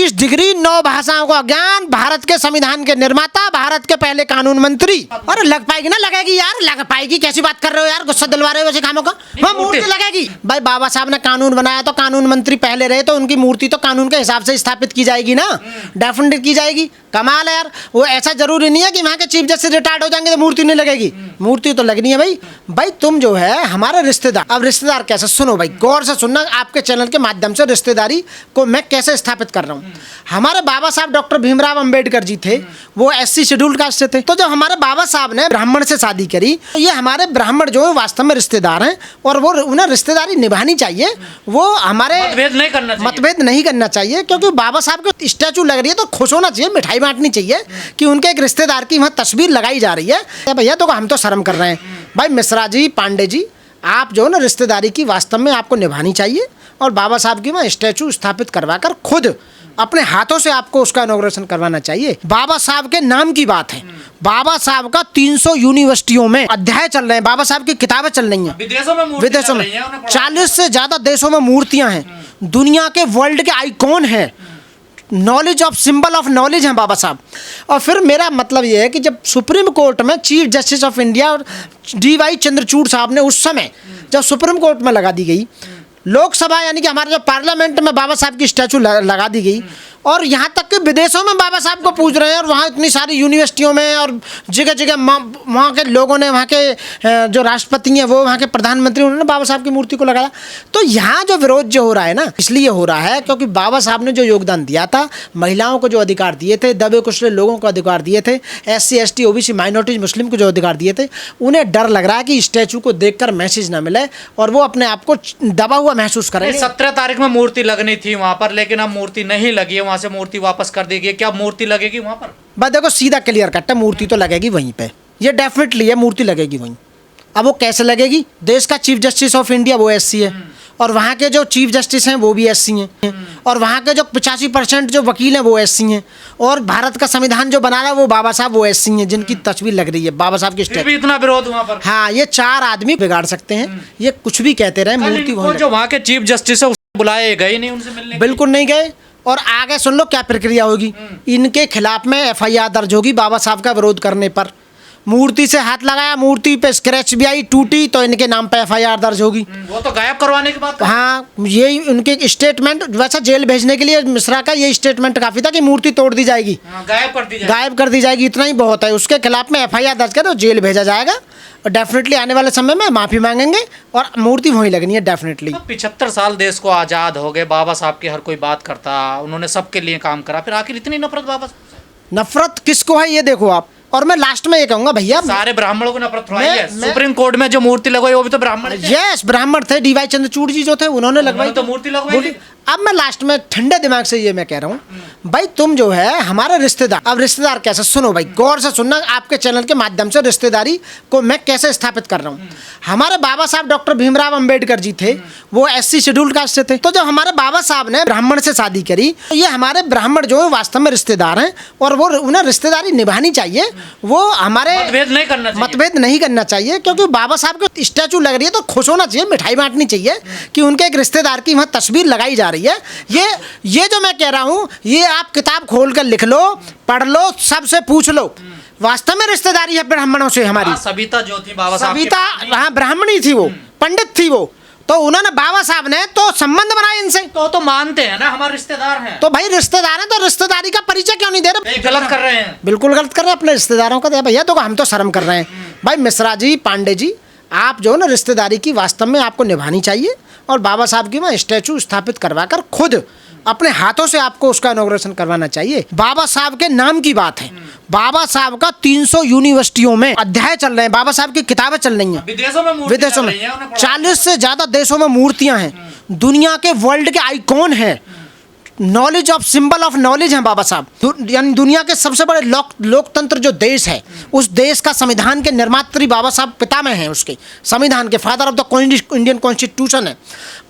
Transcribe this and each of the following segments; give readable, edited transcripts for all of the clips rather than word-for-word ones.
35 degree 9 भाषाओं का ज्ञान, भारत के संविधान के निर्माता, भारत के पहले कानून मंत्री। अरे लग पाएगी ना, लगेगी यार, लग पाएगी। कैसी बात कर रहे हो यार, गुस्सा दिलवा रहे हो वैसे कामों का। हाँ मूर्ति लगेगी भाई, बाबा साहब ने कानून बनाया तो कानून मंत्री पहले रहे तो उनकी मूर्ति तो कानून के हिसाब से स्थापित की जाएगी ना, डेफिनेटली की जाएगी। कमाल है यार। वो ऐसा जरूरी नहीं है कि वहाँ के चीफ जस्टिस रिटायर्ड हो जाएंगे तो मूर्ति नहीं लगेगी, मूर्ति तो लगनी है भाई। भाई तुम जो है हमारे रिश्तेदार, अब रिश्तेदार कैसे, सुनो भाई गौर से सुनना, आपके चैनल के माध्यम से रिश्तेदारी को मैं कैसे स्थापित कर रहा हूँ। हमारे बाबा साहब डॉक्टर भीमराव अंबेडकर जी थे, वो SC शेड्यूल्ड कास्ट से थे। तो जब हमारे बाबा साहब ने ब्राह्मण से शादी करी, तो ये हमारे ब्राह्मण जो है वास्तव में रिश्तेदार हैं और वो उन्हें रिश्तेदारी निभानी चाहिए। वो हमारे मतभेद नहीं करना चाहिए, क्योंकि बाबा साहब के स्टैचू लग रही है तो खुश होना चाहिए, मिठाई बांटनी चाहिए कि उनके एक रिश्तेदार की वहाँ तस्वीर लगाई जा रही है। भैया तो हम तो शर्म कर रहे हैं भाई। मिश्रा जी, पांडे जी, आप जो है ना रिश्तेदारी की वास्तव में आपको निभानी चाहिए और बाबा साहब की वहाँ स्टैचू स्थापित करवाकर खुद अपने हाथों से आपको उसका इनॉग्रेशन करवाना चाहिए। बाबा साहब के नाम की बात है, बाबा साहब का 300 यूनिवर्सिटियों में अध्याय चल रहे हैं, बाबा साहब की किताबें चल रही हैं, विदेशों में 40 से ज्यादा देशों में मूर्तियां हैं, दुनिया के वर्ल्ड के आइकॉन हैं, knowledge of symbol of knowledge है बाबा साहब। और फिर मेरा मतलब ये है कि जब सुप्रीम कोर्ट में चीफ जस्टिस ऑफ इंडिया और DY चंद्रचूड़ साहब ने उस समय जब सुप्रीम कोर्ट में लगा दी गई, लोकसभा यानी कि हमारे जो पार्लियामेंट में बाबा साहब की स्टैचू लगा दी गई, और यहाँ तक कि विदेशों में बाबा साहब को पूज रहे हैं, और वहाँ इतनी सारी यूनिवर्सिटियों में और जगह जगह वहाँ के लोगों ने, वहाँ के जो राष्ट्रपति हैं वो, वहाँ के प्रधानमंत्री, उन्होंने बाबा साहब की मूर्ति को लगाया। तो यहाँ जो विरोध जो हो रहा है ना, इसलिए हो रहा है क्योंकि बाबा साहब ने जो योगदान दिया था, महिलाओं को जो अधिकार दिए थे, दबे कुचले लोगों को अधिकार दिए थे, SC ST OBC माइनॉरिटीज मुस्लिम को जो अधिकार दिए थे, उन्हें डर लग रहा है कि स्टैचू को देखकर मैसेज ना मिले और वो अपने आप को दबा हुआ महसूस करेंगे। 17 तारीख में मूर्ति लगनी थी वहाँ पर, लेकिन अब मूर्ति नहीं लगी है, वहाँ से मूर्ति वापस कर दी गई। क्या मूर्ति लगेगी वहाँ पर? बस देखो सीधा क्लियर कट है, मूर्ति तो लगेगी वहीं पे, ये डेफिनेटली है, मूर्ति लगेगी वहीं। अब वो कैसे लगेगी? देश का चीफ जस्टिस ऑफ इंडिया वो SC है, और वहाँ के जो चीफ जस्टिस हैं वो भी SC हैं, और वहाँ के जो 85% जो वकील हैं वो SC हैं, और भारत का संविधान जो बना रहा है वो बाबा साहब वो SC हैं, जिनकी तस्वीर लग रही है बाबा साहब की स्टैचू। इतना विरोध वहाँ पर? हाँ, ये 4 आदमी बिगाड़ सकते हैं, ये कुछ भी कहते रहे, मूर्ति वहीं। जो वहाँ के चीफ जस्टिस है बुलाए गए नहीं उनसे मिलने? बिल्कुल नहीं गए। और आगे सुन लो क्या प्रक्रिया होगी, इनके खिलाफ में FIR दर्ज होगी बाबा साहब का विरोध करने पर। मूर्ति से हाथ लगाया, मूर्ति पे स्क्रैच भी आई, टूटी, तो इनके नाम पे FIR दर्ज होगी। वो तो गायब करवाने की बात। हाँ, यही उनके स्टेटमेंट, वैसा जेल भेजने के लिए मिश्रा का ये स्टेटमेंट काफी था कि मूर्ति तोड़ दी जाएगी, गायब कर दी जाएगी, इतना ही बहुत है। उसके खिलाफ में FIR दर्ज कर जेल भेजा जाएगा, और डेफिनेटली आने वाले समय में माफी मांगेंगे और मूर्ति वहीं लगनी है डेफिनेटली। 75 साल देश को आज़ाद हो गए, बाबा साहब की हर कोई बात करता, उन्होंने सबके लिए काम करा, फिर आखिर इतनी नफरत बाबा साहब से? नफरत किसको है ये देखो आप। और मैं लास्ट में ये कहूंगा भैया, सारे ब्राह्मणों को नफरत थोड़ा है। सुप्रीम कोर्ट में जो मूर्ति लगवाई वो भी तो ब्राह्मण थे। यस, ब्राह्मण थे, DY चंद्रचूड़ जी जो थे उन्होंने लगवाई तो मूर्ति लगवाई। अब मैं लास्ट में ठंडे दिमाग से ये मैं कह रहा हूँ भाई, तुम जो है हमारे रिश्तेदार, अब रिश्तेदार कैसे, सुनो भाई गौर से सुनना, आपके चैनल के माध्यम से रिश्तेदारी को मैं कैसे स्थापित कर रहा हूँ। हमारे बाबा साहब डॉक्टर भीमराव अंबेडकर जी थे, वो SC शेड्यूल्ड कास्ट से थे। तो जब हमारे बाबा साहब ने ब्राह्मण से शादी करी, तो ये हमारे ब्राह्मण जो है वास्तव में रिश्तेदार हैं और वो उन्हें रिश्तेदारी निभानी चाहिए। वो हमारे मतभेद नहीं करना चाहिए, क्योंकि बाबा साहब की स्टैचू लग रही है तो खुश होना चाहिए, मिठाई बांटनी चाहिए कि उनके एक रिश्तेदार की वहाँ तस्वीर लगाई जा रही है। ये जो मैं कह रहा हूँ, ये आप किताब खोल कर लिख लो, पढ़ लो, सबसे पूछ लो, वास्तव में रिश्तेदारी है ब्राह्मणों से हमारी। सविता जो थी बाबा साहब, सविता हाँ ब्राह्मणी थी, वो पंडित थी वो, तो उन्होंने बाबा साहब ने तो संबंध बनाए इनसे, तो मानते हैं ना हमारे रिश्तेदार हैं। तो भाई रिश्तेदार हैं तो रिश्तेदारी का परिचय क्यों नहीं दे रहे? गलत कर रहे हैं, बिल्कुल गलत कर रहे हैं, अपने रिश्तेदारों का भैया तो हम तो शर्म कर रहे हैं भाई। मिश्रा जी, पांडे जी, आप जो है ना रिश्तेदारी की वास्तव में आपको निभानी चाहिए और बाबा साहब की वहाँ स्टैचू स्थापित करवाकर खुद अपने हाथों से आपको उसका इनॉग्रेशन करवाना चाहिए। बाबा साहब के नाम की बात है, बाबा साहब का 300 यूनिवर्सिटियों में अध्याय चल रहे हैं, बाबा साहब की किताबें चल रही हैं, विदेशों में 40 से ज्यादा देशों में मूर्तियां हैं, दुनिया के वर्ल्ड के आइकॉन हैं, knowledge of symbol of knowledge है बाबा साहब। यानी दुनिया के सबसे बड़े लोकतंत्र जो देश है, उस देश का संविधान के निर्मात्री बाबा साहब पितामह हैं, उसके संविधान के father of the Indian constitution है।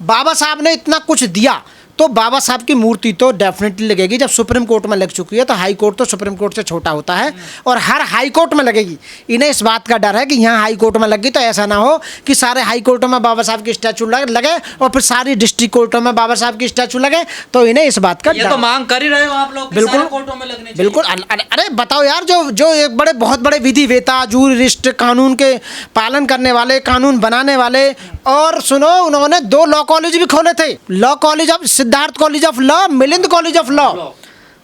बाबा साहब ने इतना कुछ दिया, तो बाबा साहब की मूर्ति तो डेफिनेटली लगेगी। जब सुप्रीम कोर्ट में लग चुकी है तो हाई कोर्ट तो सुप्रीम कोर्ट से छोटा होता है, और हर हाई कोर्ट में लगेगी। इन्हें इस बात का डर है कि यहाँ हाई कोर्ट में लग गई तो ऐसा ना हो कि सारे हाई कोर्टों में बाबा साहब की स्टैचू लगे और फिर सारी डिस्ट्रिक्ट कोर्टों में बाबा साहब की स्टैचू लगे, तो इन्हें इस बात का ये तो मांग कर ही रहे हो आप लोग, बिल्कुल कोर्टों में लगने बिल्कुल। अरे बताओ यार, जो एक बहुत बड़े विधिवेता, जूरिस्ट, कानून के पालन करने वाले, कानून बनाने वाले, और सुनो उन्होंने 2 लॉ कॉलेज भी खोले थे, law college of Siddharth college of law, Milind college of law.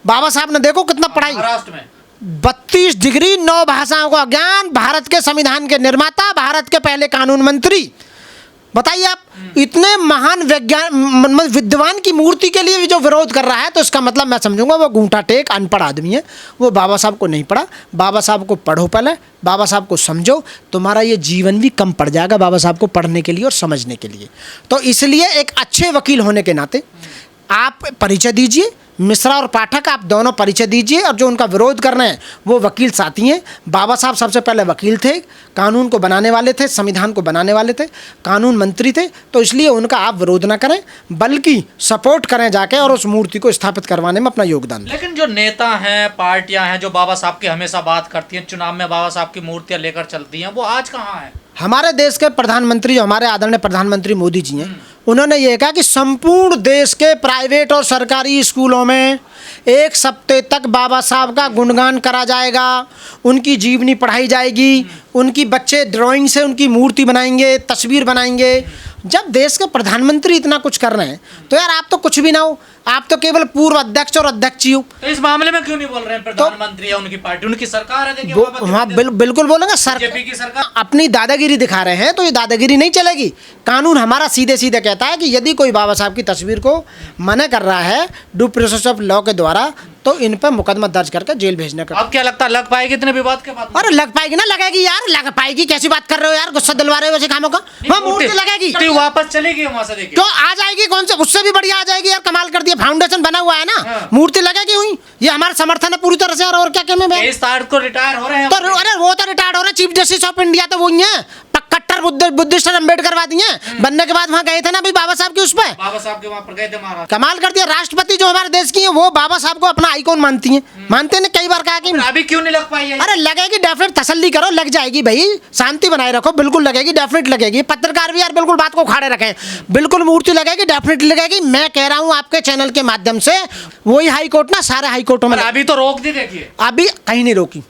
Baba Saheb ने देखो कितना पढ़ाई, महाराष्ट्र में 32 डिग्री, 9 भाषाओं का ज्ञान, भारत के संविधान के निर्माता, भारत के पहले कानून मंत्री। बताइए आप, इतने महान विद्वान की मूर्ति के लिए भी जो विरोध कर रहा है, तो इसका मतलब मैं समझूंगा वो घूंटा टेक अनपढ़ आदमी है। वो बाबा साहब को नहीं पढ़ा। बाबा साहब को पढ़ो पहले, बाबा साहब को समझो, तुम्हारा ये जीवन भी कम पड़ जाएगा बाबा साहब को पढ़ने के लिए और समझने के लिए। तो इसलिए एक अच्छे वकील होने के नाते आप परिचय दीजिए, मिश्रा और पाठक आप दोनों परिचय दीजिए, और जो उनका विरोध कर रहे हैं वो वकील साथी हैं। बाबा साहब सबसे पहले वकील थे, कानून को बनाने वाले थे, संविधान को बनाने वाले थे, कानून मंत्री थे, तो इसलिए उनका आप विरोध ना करें, बल्कि सपोर्ट करें जाके और उस मूर्ति को स्थापित करवाने में अपना योगदान दें। लेकिन जो नेता हैं, पार्टियां हैं जो बाबा साहब की हमेशा बात करती हैं, चुनाव में बाबा साहब की मूर्तियां लेकर चलती हैं, वो आज कहाँ है? हमारे देश के प्रधानमंत्री, जो हमारे आदरणीय प्रधानमंत्री मोदी जी हैं, उन्होंने ये कहा कि संपूर्ण देश के प्राइवेट और सरकारी स्कूलों में 1 सप्ताह तक बाबा साहब का गुणगान करा जाएगा, उनकी जीवनी पढ़ाई जाएगी, उनकी बच्चे ड्राइंग से उनकी मूर्ति बनाएंगे, तस्वीर बनाएंगे। जब देश के प्रधानमंत्री इतना कुछ कर रहे हैं तो यार आप तो कुछ भी ना हो, आप तो केवल पूर्व अध्यक्ष और अध्यक्ष ही हो। तो इस मामले में क्यों नहीं बोल रहे हैं प्रधानमंत्री या उनकी पार्टी? उनकी सरकार है, देखिए हाँ बिल्कुल बोलेंगे। बीजेपी की सरकार अपनी दादागिरी दिखा रहे हैं तो ये दादागिरी नहीं चलेगी। कानून हमारा सीधे सीधे कहता है कि यदि कोई बाबा साहब की तस्वीर को मना कर रहा है ड्यू प्रोसेस ऑफ लॉ के द्वारा, तो इन पर मुकदमा दर्ज करके जेल भेजने का। अब क्या लगता है लग पाएगी इतने विवाद के बाद? अरे लग पाएगी ना, लगेगी यार, लग पाएगी। कैसी बात कर रहे हो यार, गुस्सा दिलवा रहे हो वैसे कामों का। हाँ मूर्ति लगेगी, वापस चलेगी वहां से, देखिए क्यों आ जाएगी, कौन से उससे भी बढ़िया आ जाएगी यार। कमाल कर दिया, फाउंडेशन बना हुआ है ना। हाँ। मूर्ति लगेगी हुई, ये हमारा समर्थन है पूरी तरह से। और क्या क्या मैं 23 तारीख को रिटायर हो रहे हैं तो, अरे वो तो रिटायर्ड हो रहे, चीफ जस्टिस ऑफ इंडिया तो वही है, कट्टर बुद्धिस्ट अम्बेडकर दिए बनने के बाद वहाँ गए थे ना भाई बाबा साहब की उस पर, बाबा साहब के वहाँ पर गए थे महाराष्ट्र। कमाल कर दिया। राष्ट्रपति जो हमारे देश की है वो बाबा साहब को अपना आइकॉन मानती हैं, मानते हैं। कई बार कहा कि अभी क्यों नहीं लग पाई है? अरे लगेगी डेफिनेट, तसल्ली करो, लग जाएगी भाई, शांति बनाए रखो, बिल्कुल लगेगी, डेफिनेट लगेगी। पत्रकार भी यार बिल्कुल बात को खाड़े रखें, बिल्कुल मूर्ति लगेगी, डेफिनेट लगेगी। मैं कह रहा हूँ आपके चैनल के माध्यम से, वही हाई कोर्ट ना, सारे हाई कोर्टों में अभी तो रोक दी, देखिए अभी कहीं नहीं रोकी,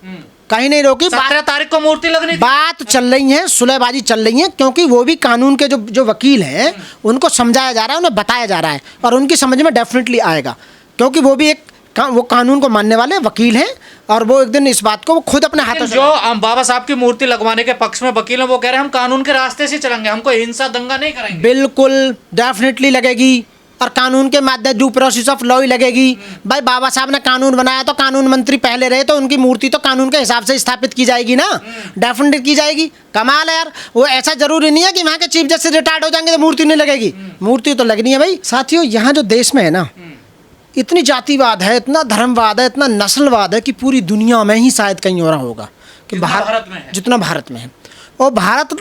कहीं नहीं रोकी। 17 तारीख को मूर्ति लगनी थी। बात चल रही है, सुलहबाजी चल रही है, क्योंकि वो भी कानून के जो वकील हैं उनको समझाया जा रहा है, उन्हें बताया जा रहा है, और उनकी समझ में डेफिनेटली आएगा, क्योंकि वो भी वो कानून को मानने वाले वकील हैं, और वो एक दिन इस बात को वो खुद अपने हाथों से। जो बाबा साहब की मूर्ति लगवाने के पक्ष में वकील हैं वो कह रहे हैं हम कानून के रास्ते से चलेंगे, हमको हिंसा दंगा नहीं करेंगे। बिल्कुल डेफिनेटली लगेगी, और कानून के माध्यम ड्यू प्रोसेस ऑफ लॉ ही लगेगी। भाई बाबा साहब ने कानून बनाया तो कानून मंत्री पहले रहे, तो उनकी मूर्ति तो कानून के हिसाब से स्थापित की जाएगी ना, डेफिनेट की जाएगी। कमाल है यार, वो ऐसा जरूरी नहीं है कि वहाँ के चीफ जस्टिस रिटायर्ड हो जाएंगे तो मूर्ति नहीं लगेगी, मूर्ति तो लगनी है भाई। साथियों, यहाँ जो देश में है ना, इतनी जातिवाद है, इतना धर्मवाद है, इतना नस्लवाद है कि पूरी दुनिया में ही शायद कहीं और होगा कि भारत में है, जितना भारत में है। और भारत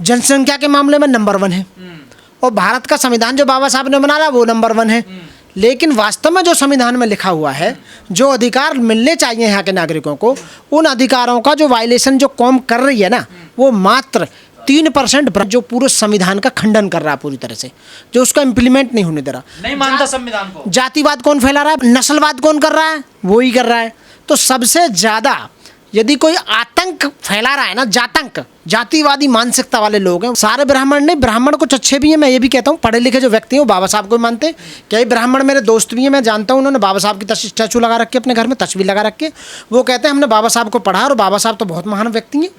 जनसंख्या के मामले में नंबर 1 है, और भारत का संविधान जो बाबा साहब ने बनाया वो नंबर 1 है। लेकिन वास्तव में जो संविधान में लिखा हुआ है, जो अधिकार मिलने चाहिए यहाँ के नागरिकों को, उन अधिकारों का जो वायलेशन जो कौम कर रही है ना, वो मात्र 3% जो पूरे संविधान का खंडन कर रहा है पूरी तरह से, जो उसका इम्प्लीमेंट नहीं होने दे रहा, नहीं मानता संविधान को। जातिवाद कौन फैला रहा है, नस्लवाद कौन कर रहा है, वो ही कर रहा है। तो सबसे ज़्यादा यदि कोई आतंक फैला रहा है ना, जातंक, जातिवादी मानसिकता वाले लोग हैं। सारे ब्राह्मण नहीं, ब्राह्मण कुछ अच्छे भी हैं, मैं ये भी कहता हूँ, पढ़े लिखे जो व्यक्ति हैं वो बाबा साहब को मानते हैं। कई ब्राह्मण मेरे दोस्त भी हैं, मैं जानता हूँ, उन्होंने बाबा साहब की स्टैचू लगा रखी है अपने घर में, तस्वीर लगा रखी है। वो कहते हैं हमने बाबा साहब को पढ़ा, और बाबा साहब तो बहुत महान व्यक्ति हैं।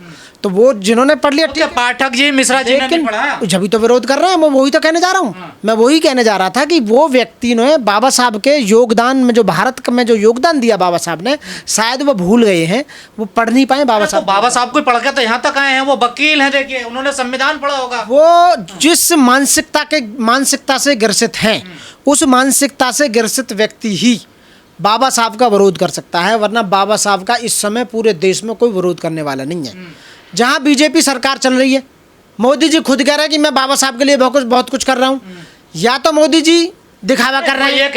तो वो जिन्होंने पढ़ लिया, क्या पाठक जी, मिश्रा जी ने नहीं पढ़ा, जब तो विरोध कर रहे हैं। मैं वही तो कहने जा रहा हूँ, मैं वही कहने जा रहा था कि वो व्यक्ति ने बाबा साहब के योगदान में, जो भारत में जो योगदान दिया बाबा साहब ने, शायद वो भूल गए हैं, वो पढ़ नहीं पाए बाबा साहब। बाबा साहब को पढ़ के तो यहाँ तक आए हैं, वो वकील हैं, देखिए उन्होंने संविधान पढ़ा होगा। वो जिस मानसिकता से ग्रसित हैं, उस मानसिकता से ग्रसित व्यक्ति ही बाबा साहब का विरोध कर सकता है, वरना बाबा साहब का इस समय पूरे देश में कोई विरोध करने वाला नहीं है। जहाँ बीजेपी सरकार चल रही है, मोदी जी खुद कह रहे हैं कि मैं बाबा साहब के लिए बहुत कुछ कर रहा हूँ। या तो मोदी जी दिखावा कर रहे हैं। ये